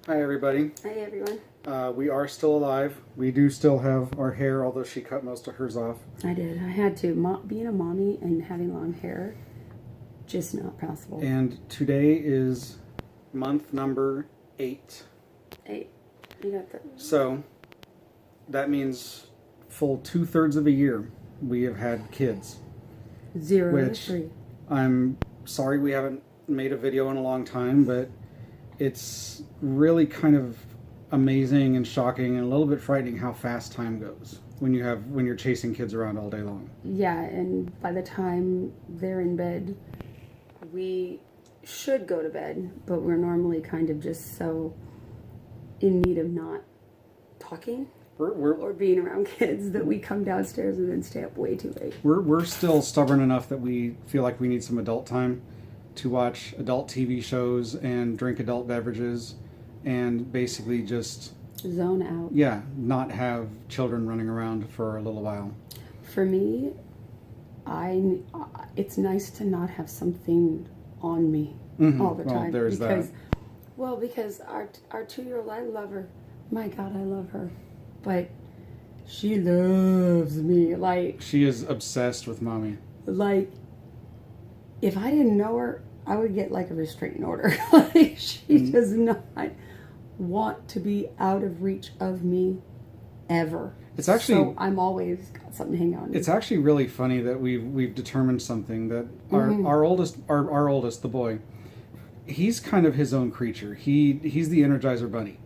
Hi, everybody. Hi, everyone. We are still alive. We do still have our hair, although she cut most of hers off. I did. I had to. Being a mommy and having long hair, just not possible. And today is month number 8. 8. You got that. So that means full 2/3 of a year we have had kids. 0 to Which 3. I'm sorry we haven't made a video in a long time, but it's really kind of amazing and shocking and a little bit frightening how fast time goes when you're chasing kids around all day long. Yeah, and by the time they're in bed, we should go to bed, but we're normally kind of just so in need of not talking or being around kids that we come downstairs and then stay up way too late. We're still stubborn enough that we feel like we need some adult time to watch adult TV shows and drink adult beverages and basically just Zone out. yeah, not have children running around for a little while. For me, it's nice to not have something on me all the time. There's because, that. Well, because our 2-year-old, I love her. My God, I love her. But she loves me. Like, She is obsessed with mommy. if I didn't know her, I would get like a restraining order. Like, she does not want to be out of reach of me ever. It's actually so I'm always got something to hang on to. It's actually really funny that we've determined something that our oldest, the boy, he's kind of his own creature. He's the Energizer Bunny.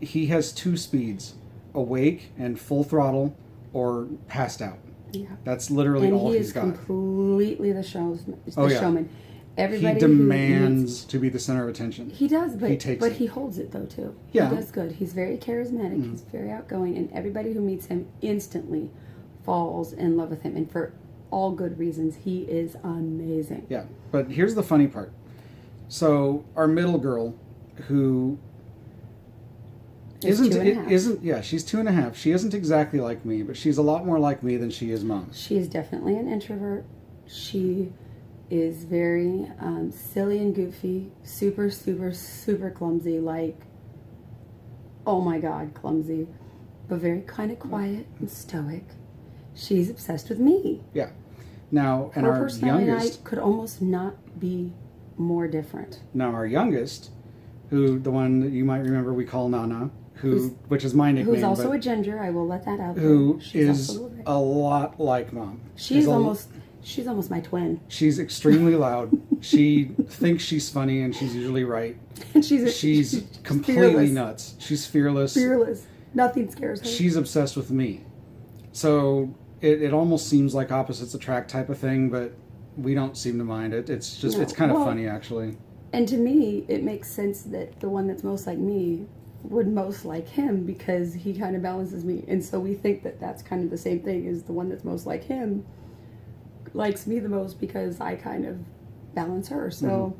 He has 2 speeds: awake and full throttle, or passed out. Yeah. That's literally all he's got. And he is completely the showman. He Everybody demands to be the center of attention. He does, but he he holds it though too. Yeah. He does good. He's very charismatic. He's very outgoing, and everybody who meets him instantly falls in love with him, and for all good reasons. He is amazing. Yeah, but here's the funny part. So our middle girl, who isn't, she's 2.5. She isn't exactly like me, but she's a lot more like me than she is mom. She is definitely an introvert. She is very silly and goofy, super, super, super clumsy, like, oh my God, clumsy, but very kind of quiet and stoic. She's obsessed with me. Yeah. Now, and her our personality youngest and I could almost not be more different. Now, our youngest, the one that you might remember we call Nana, which is my nickname. Who's also a ginger, I will let that out there. Who She's is a lot like mom. She's almost my twin. She's extremely loud. She thinks she's funny, and she's usually right. And she's completely fearless. Nuts. She's fearless. Fearless. Nothing scares her. She's obsessed with me. So it almost seems like opposites attract type of thing, but we don't seem to mind it. It's just it's kind of funny, actually. And to me, it makes sense that the one that's most like me would most like him, because he kind of balances me. And so we think that that's kind of the same thing, as the one that's most like him likes me the most because I kind of balance her. So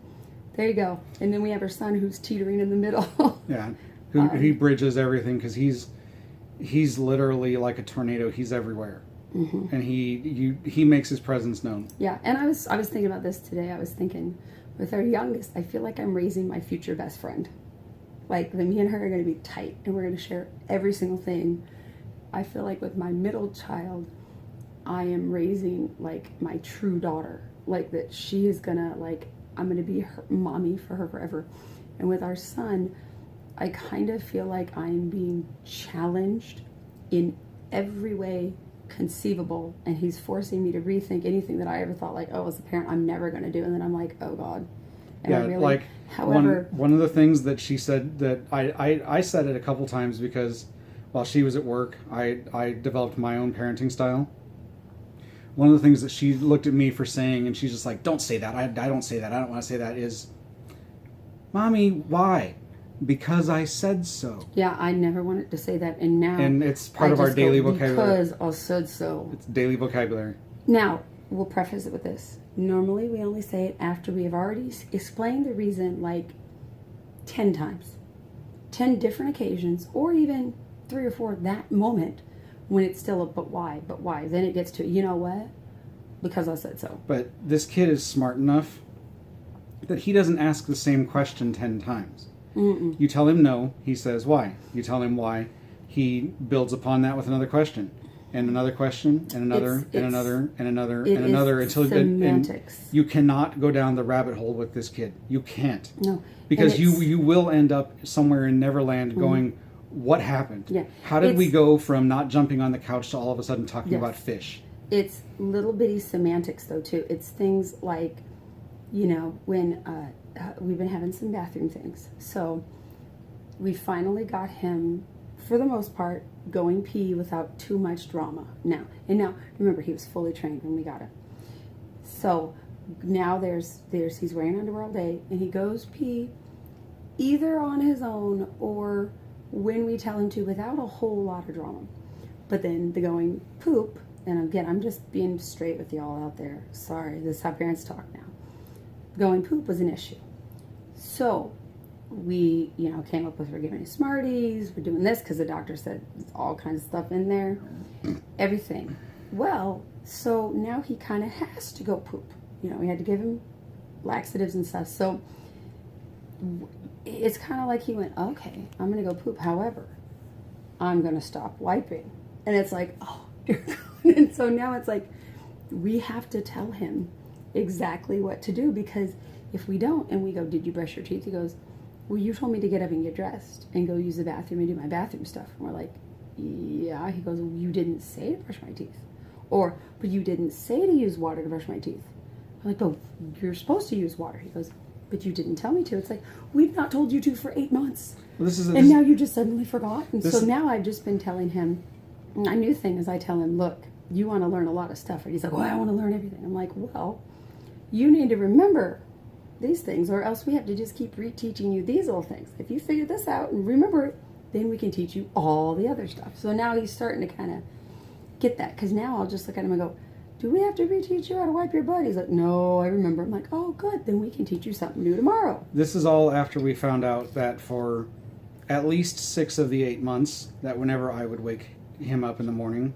there you go. And then we have our son who's teetering in the middle. Yeah. He bridges everything, because he's literally like a tornado. He's everywhere. And he makes his presence known. Yeah. And I was thinking about this today. I was thinking, with our youngest, I feel like I'm raising my future best friend. Like, me and her are going to be tight, and we're going to share every single thing. I feel like with my middle child, I am raising, like, my true daughter. Like, that she is going to, like, I'm going to be her mommy for her forever. And with our son, I kind of feel like I'm being challenged in every way conceivable, and he's forcing me to rethink anything that I ever thought, like, oh, as a parent, I'm never going to do. And then I'm like, oh, God. And yeah, really, like, however, one of the things that she said, that I said it a couple times, because while she was at work, I developed my own parenting style. One of the things that she looked at me for saying, and she's just like, don't say that. I don't say that. I don't want to say that, is, Mommy, why? Because I said so. Yeah, I never wanted to say that, and now... And it's part of our daily vocabulary. Because I said so. It's daily vocabulary. Now, we'll preface it with this. Normally, we only say it after we have already explained the reason, like, 10 times. 10 different occasions, or even 3 or 4 that moment, when it's still a but why. Then it gets to, you know what? Because I said so. But this kid is smart enough that he doesn't ask the same question 10 times. Mm-mm. You tell him no, he says why. You tell him why, he builds upon that with another question. And another question, and another, and another, and another, and another, until semantics. and you cannot go down the rabbit hole with this kid. You can't. No. Because you will end up somewhere in Neverland going, what happened? Yeah. How did we go from not jumping on the couch to all of a sudden talking about fish? It's little bitty semantics, though, too. It's things like, when we've been having some bathroom things. So we finally got him, for the most part, going pee without too much drama. Now, remember, he was fully trained when we got him. So now he's wearing underwear all day, and he goes pee either on his own or when we tell him to, without a whole lot of drama. But then the going poop, and again, I'm just being straight with y'all out there. Sorry, this is how parents talk now. Going poop was an issue. So we, came up with, we're giving you Smarties, we're doing this because the doctor said all kinds of stuff in there, everything. Well, so now he kind of has to go poop. We had to give him laxatives and stuff. So it's kind of like he went, okay, I'm going to go poop. However, I'm going to stop wiping. And it's like, oh, dear God. And so now it's like, we have to tell him exactly what to do, because if we don't, and we go, did you brush your teeth? He goes, well, you told me to get up and get dressed and go use the bathroom and do my bathroom stuff. And we're like, yeah. He goes, well, you didn't say to brush my teeth. Or, but you didn't say to use water to brush my teeth. I'm like, but you're supposed to use water. He goes, but you didn't tell me to. It's like, we've not told you to for 8 months. Well, and now you just suddenly forgot. And so now I've just been telling him, my new thing is I tell him, look, you want to learn a lot of stuff. And he's like, well, I want to learn everything. I'm like, well, you need to remember these things, or else we have to just keep reteaching you these little things. If you figure this out and remember it, then we can teach you all the other stuff. So now he's starting to kind of get that, because now I'll just look at him and go, do we have to reteach you how to wipe your butt? He's like, no, I remember. I'm like, oh, good. Then we can teach you something new tomorrow. This is all after we found out that for at least 6 of the 8 months, that whenever I would wake him up in the morning,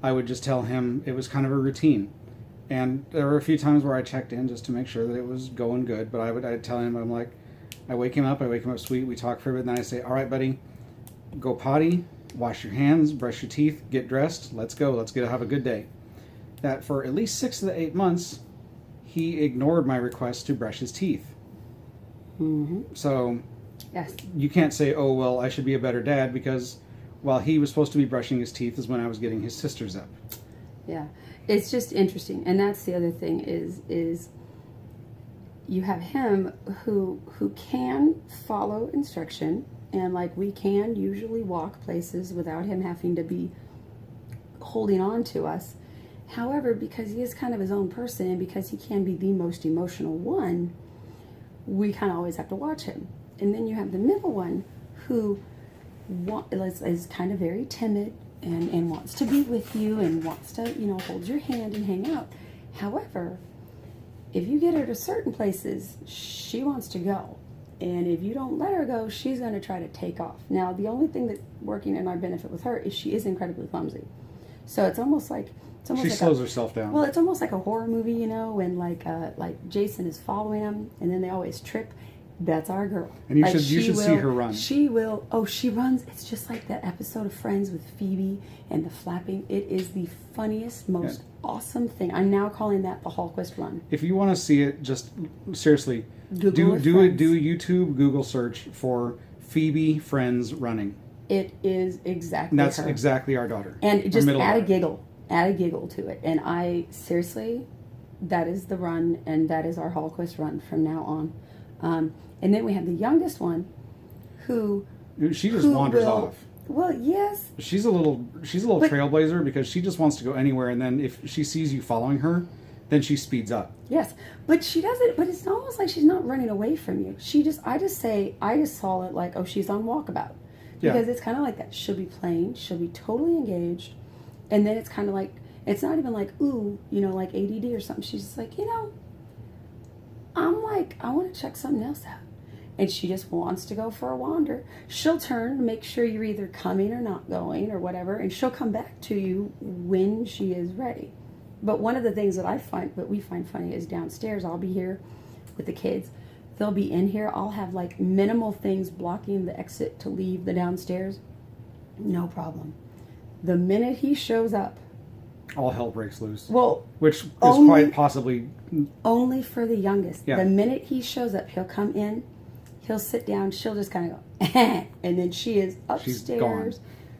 I would just tell him it was kind of a routine. And there were a few times where I checked in just to make sure that it was going good. But I'd tell him, I'm like, I wake him up sweet, we talk for a bit, and then I say, all right, buddy, go potty, wash your hands, brush your teeth, get dressed, let's go, have a good day. That for at least 6 of the 8 months, he ignored my request to brush his teeth. Mm-hmm. So yes, you can't say, oh, well, I should be a better dad, because while he was supposed to be brushing his teeth is when I was getting his sisters up. Yeah. It's just interesting. And that's the other thing is you have him who can follow instruction, and like we can usually walk places without him having to be holding on to us. However, because he is kind of his own person, and because he can be the most emotional one, we kind of always have to watch him. And then you have the middle one who is kind of very timid and wants to be with you and wants to, hold your hand and hang out. However, if you get her to certain places, she wants to go. And if you don't let her go, she's going to try to take off. Now, the only thing that's working in our benefit with her is she is incredibly clumsy. So it's almost like... She slows herself down. Well, it's almost like a horror movie, when like Jason is following them, and then they always trip. That's our girl. And you should see her run. She will. Oh, she runs. It's just like that episode of Friends with Phoebe and the flapping. It is the funniest, most awesome thing. I'm now calling that the Hallquist run. If you want to see it, just seriously, Google do YouTube Google search for Phoebe Friends running. It is exactly. And that's her. Exactly our daughter. And just add a giggle. Add a giggle to it. And I seriously, that is the run, and that is our Hallquist run from now on. And then we have the youngest one, who just wanders off. Well, yes. She's a little trailblazer, because she just wants to go anywhere, and then if she sees you following her, then she speeds up. Yes, but she doesn't. But it's almost like she's not running away from you. I just saw it like, oh, she's on walkabout, because it's kind of like that. She'll be playing. She'll be totally engaged, and then it's kind of like, it's not even like, ooh, like ADD or something. She's just like, I'm like, I want to check something else out. And she just wants to go for a wander. She'll turn to make sure you're either coming or not going or whatever, and she'll come back to you when she is ready. But one of the things that we find funny is downstairs, I'll be here with the kids, they'll be in here. I'll have like minimal things blocking the exit to leave the downstairs. No problem. The minute he shows up, all hell breaks loose. well, Which is only- quite possibly. only for the youngest. Yeah. The minute he shows up, he'll come in, he'll sit down, she'll just kind of go, and then she is upstairs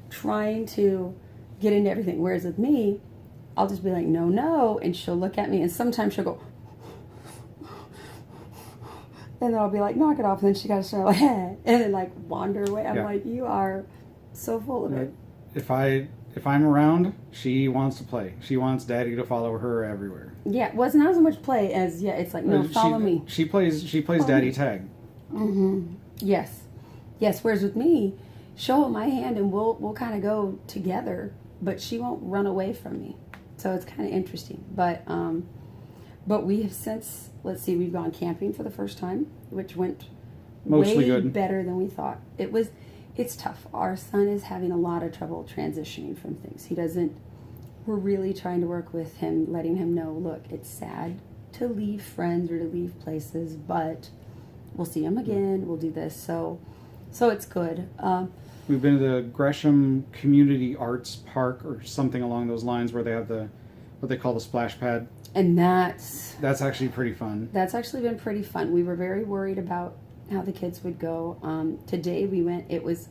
trying to get into everything. Whereas with me, I'll just be like, no, no, and she'll look at me, and sometimes she'll go, and then I'll be like, knock it off, and then she got to start like, and then like wander away. I'm Yeah. like, you are so full of it. If I'm around, she wants to play. She wants Daddy to follow her everywhere. Yeah, well, it's not as much play as, yeah, it's like, no, follow me. She plays Daddy tag. Mm-hmm. Yes. Whereas with me, she'll hold my hand and we'll kind of go together, but she won't run away from me. So it's kind of interesting. But we have since, let's see, we've gone camping for the first time, which went Mostly way good. better than we thought. It's tough. Our son is having a lot of trouble transitioning from things. We're really trying to work with him, letting him know, look, it's sad to leave friends or to leave places, but we'll see him again. We'll do this. So it's good. We've been to the Gresham Community Arts Park or something along those lines where they have what they call the splash pad. And that's actually pretty fun. That's actually been pretty fun. We were very worried about how the kids would go. Today we went. It was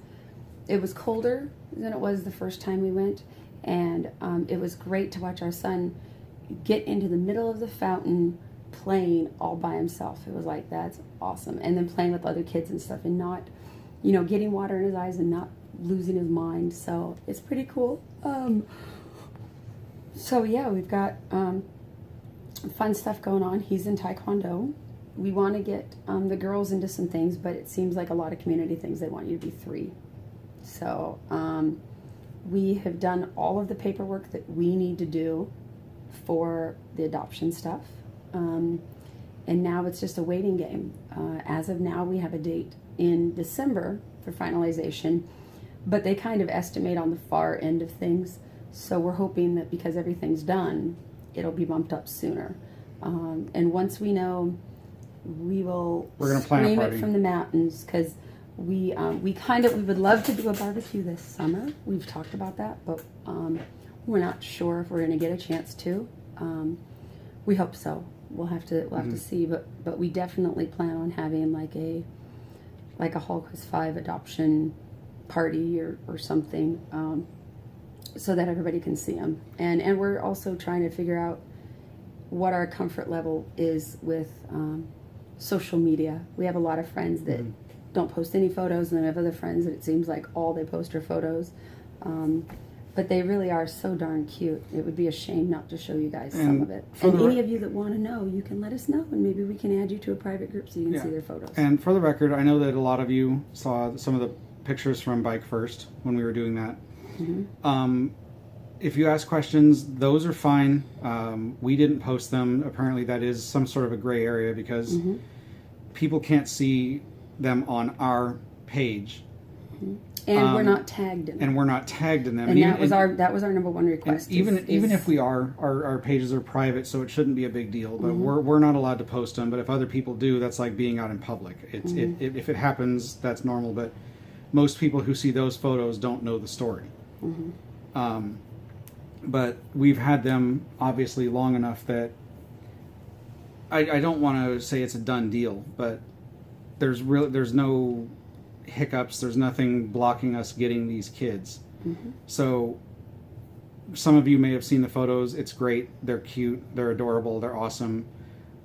colder than it was the first time we went, and it was great to watch our son get into the middle of the fountain playing all by himself. It was like, that's awesome. And then playing with other kids and stuff, and not, getting water in his eyes and not losing his mind. So it's pretty cool. So yeah, we've got fun stuff going on. He's in Taekwondo. We want to get the girls into some things, but it seems like a lot of community things, they want you to be 3. So we have done all of the paperwork that we need to do for the adoption stuff. And now it's just a waiting game. As of now, we have a date in December for finalization, but they kind of estimate on the far end of things. So we're hoping that because everything's done, it'll be bumped up sooner. And once we know, we're gonna plan a scream party it from the mountains, because we would love to do a barbecue this summer. We've talked about that, but we're not sure if we're going to get a chance to. We hope so. We'll have to see, but we definitely plan on having like a HQ5 adoption party or something, so that everybody can see them. And we're also trying to figure out what our comfort level is with social media. We have a lot of friends that don't post any photos, and then we have other friends that it seems like all they post are photos. But they really are so darn cute. It would be a shame not to show you guys some of it. And any of you that want to know, you can let us know, and maybe we can add you to a private group so you can see their photos. And for the record, I know that a lot of you saw some of the pictures from Bike First when we were doing that. If you ask questions, those are fine. We didn't post them. Apparently that is some sort of a gray area because people can't see them on our page. And we're not tagged in them. And we're not tagged in them. And that was our number one request. Even if we are, our pages are private, so it shouldn't be a big deal. But we're not allowed to post them. But if other people do, that's like being out in public. If it happens, that's normal. But most people who see those photos don't know the story. But we've had them obviously long enough that I don't want to say it's a done deal, but there's no hiccups. There's nothing blocking us getting these kids. So some of you may have seen the photos. It's great. They're cute. They're adorable. They're awesome.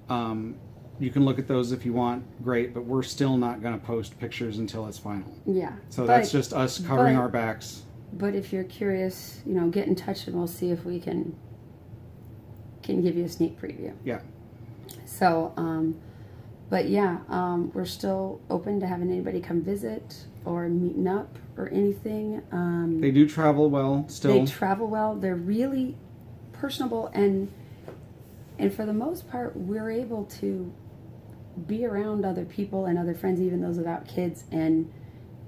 You can look at those if you want. Great, but we're still not going to post pictures until it's final. Yeah. So that's just us covering our backs. But if you're curious, get in touch and we'll see if we can give you a sneak preview. Yeah. So, but yeah, we're still open to having anybody come visit or meeting up or anything. They do travel well still. They travel well. They're really personable, and for the most part, we're able to be around other people and other friends, even those without kids, and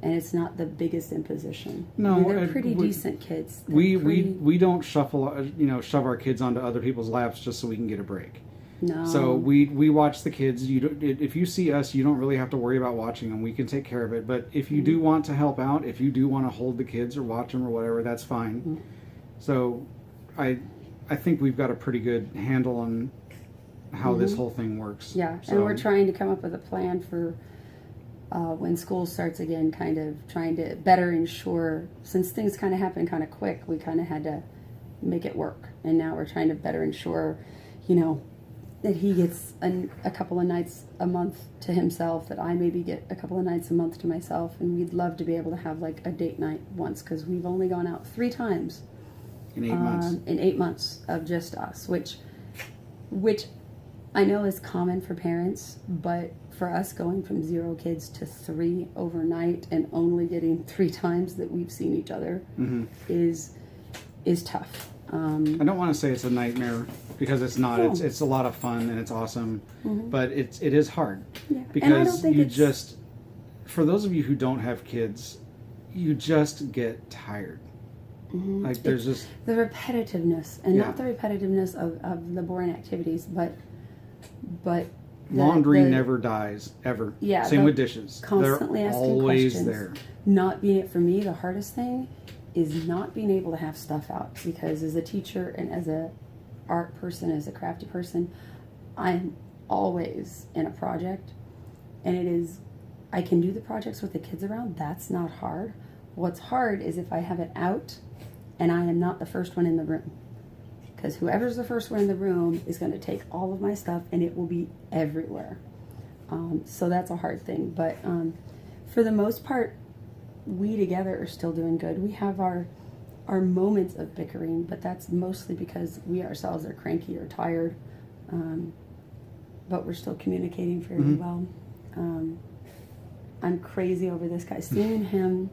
it's not the biggest imposition. No, they're pretty decent kids. We don't shove our kids onto other people's laps just so we can get a break. No. So we watch the kids. You don't, if you see us, you don't really have to worry about watching them. We can take care of it. But if you do want to help out, if you do want to hold the kids or watch them or whatever, that's fine. So I think we've got a pretty good handle on how this whole thing works. Yeah, So, and we're trying to come up with a plan for when school starts again, kind of trying to better ensure, since things kind of happened kind of quick, we kind of had to make it work. And now we're trying to better ensure, that he gets a couple of nights a month to himself, that I maybe get a couple of nights a month to myself. And we'd love to be able to have like a date night once, because we've only gone out 3 times. in 8 months. In 8 months of just us, which I know is common for parents, but for us going from 0 kids to 3 overnight and only getting 3 times that we've seen each other is tough. I don't want to say it's a nightmare, because it's not. No. It's a lot of fun and it's awesome, but it is hard. Yeah. Because And I don't think you it's, just, for those of you who don't have kids, you just get tired. Like there's just the repetitiveness, and Yeah. not the repetitiveness of the boring activities, but laundry never dies ever. Yeah, Same the with dishes. constantly They're asking always questions. there. Not being for me, the hardest thing is not being able to have stuff out, because as a teacher and as a art person, as a crafty person, I'm always in a project, and I can do the projects with the kids around. That's not hard. What's hard is if I have it out and I am not the first one in the room, because whoever's the first one in the room is going to take all of my stuff and it will be everywhere. So that's a hard thing, but for the most part, we together are still doing good. We have our moments of bickering, but that's mostly because we ourselves are cranky or tired, but we're still communicating fairly well. I'm crazy over this guy. Seeing him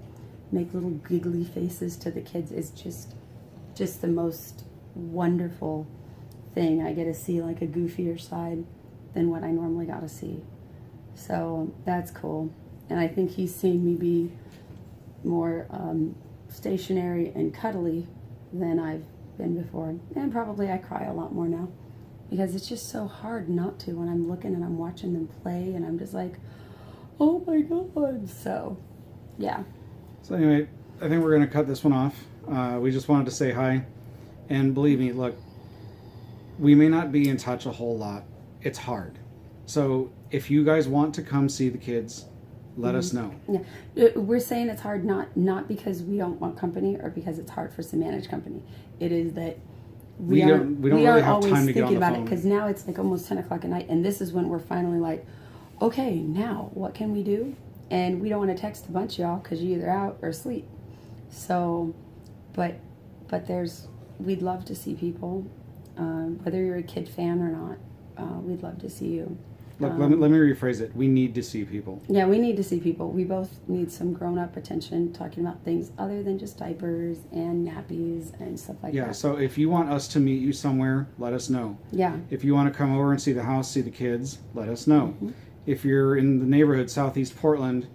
make little giggly faces to the kids is just the most wonderful thing. I get to see like a goofier side than what I normally got to see. So that's cool. And I think he's seen me be more stationary and cuddly than I've been before. And probably I cry a lot more now, because it's just so hard not to when I'm looking and I'm watching them play and I'm just like, oh my God. So, yeah. So anyway, I think we're going to cut this one off. We just wanted to say hi. And believe me, look, we may not be in touch a whole lot. It's hard. So if you guys want to come see the kids, let us know. Yeah, we're saying it's hard not because we don't want company or because it's hard for us to manage company. It is that we don't really have always time to get on thinking the about phone. it, because now it's like almost 10 o'clock at night, and this is when we're finally like, okay, now what can we do? And we don't want to text a bunch of y'all because you're either out or asleep. So, but we'd love to see people, whether you're a kid fan or not. We'd love to see you. Look, let me rephrase it. We need to see people. Yeah, we need to see people. We both need some grown-up attention, talking about things other than just diapers and nappies and stuff like that. Yeah, so if you want us to meet you somewhere, let us know. Yeah. If you want to come over and see the house, see the kids, let us know. If you're in the neighborhood, Southeast Portland,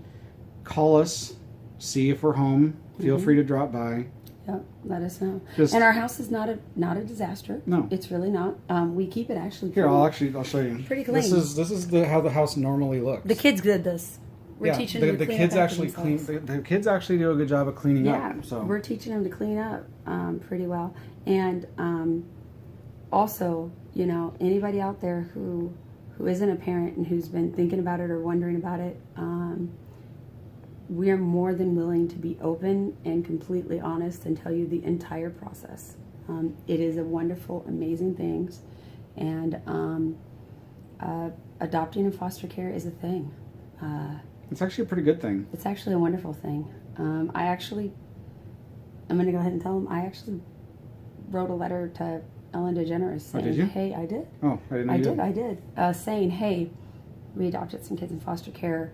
call us, see if we're home. Feel free to drop by. Yep, let us know. Just- and our house is not a disaster. No. It's really not. We keep it actually Here, pretty, I'll show you. pretty clean. This is how the house normally looks. The kids did this. We're teaching them to the clean kids up after actually clean. themselves. The kids actually do a good job of cleaning Yeah, up. So we're teaching them to clean up pretty well. And also, anybody out there who isn't a parent and who's been thinking about it or wondering about it, we are more than willing to be open and completely honest and tell you the entire process. It is a wonderful, amazing thing, and adopting in foster care is a thing. it's actually a pretty good thing. It's actually a wonderful thing. I'm going to go ahead and tell them, I actually wrote a letter to Ellen DeGeneres saying, did you? hey, I did. Oh, I didn't know you did. I did. Saying, hey, we adopted some kids in foster care.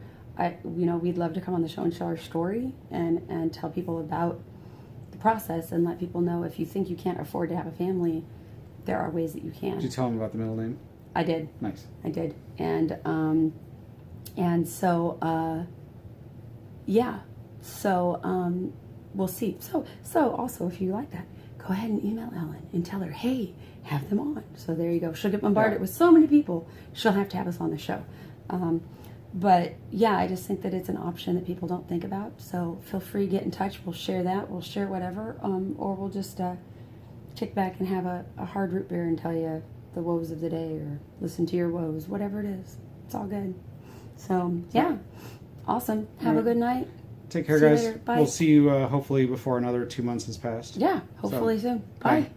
We'd love to come on the show and share our story and tell people about the process and let people know if you think you can't afford to have a family, there are ways that you can. Did you tell them about the middle name? I did. Nice. I did. And so, yeah. So, we'll see. So also, if you like that, go go ahead and email Ellen and tell her, hey, have them on. So there you go. She'll get bombarded with so many people. She'll have to have us on the show. But yeah, I just think that it's an option that people don't think about. So feel free to get in touch. We'll share that. We'll share whatever. Or we'll just kick back and have a hard root beer and tell you the woes of the day, or listen to your woes, whatever it is. It's all good. So yeah, awesome. Have a good night. Take care, See you guys. later. Bye. We'll see you hopefully before another 2 months has passed. Yeah, hopefully soon. Bye. Bye.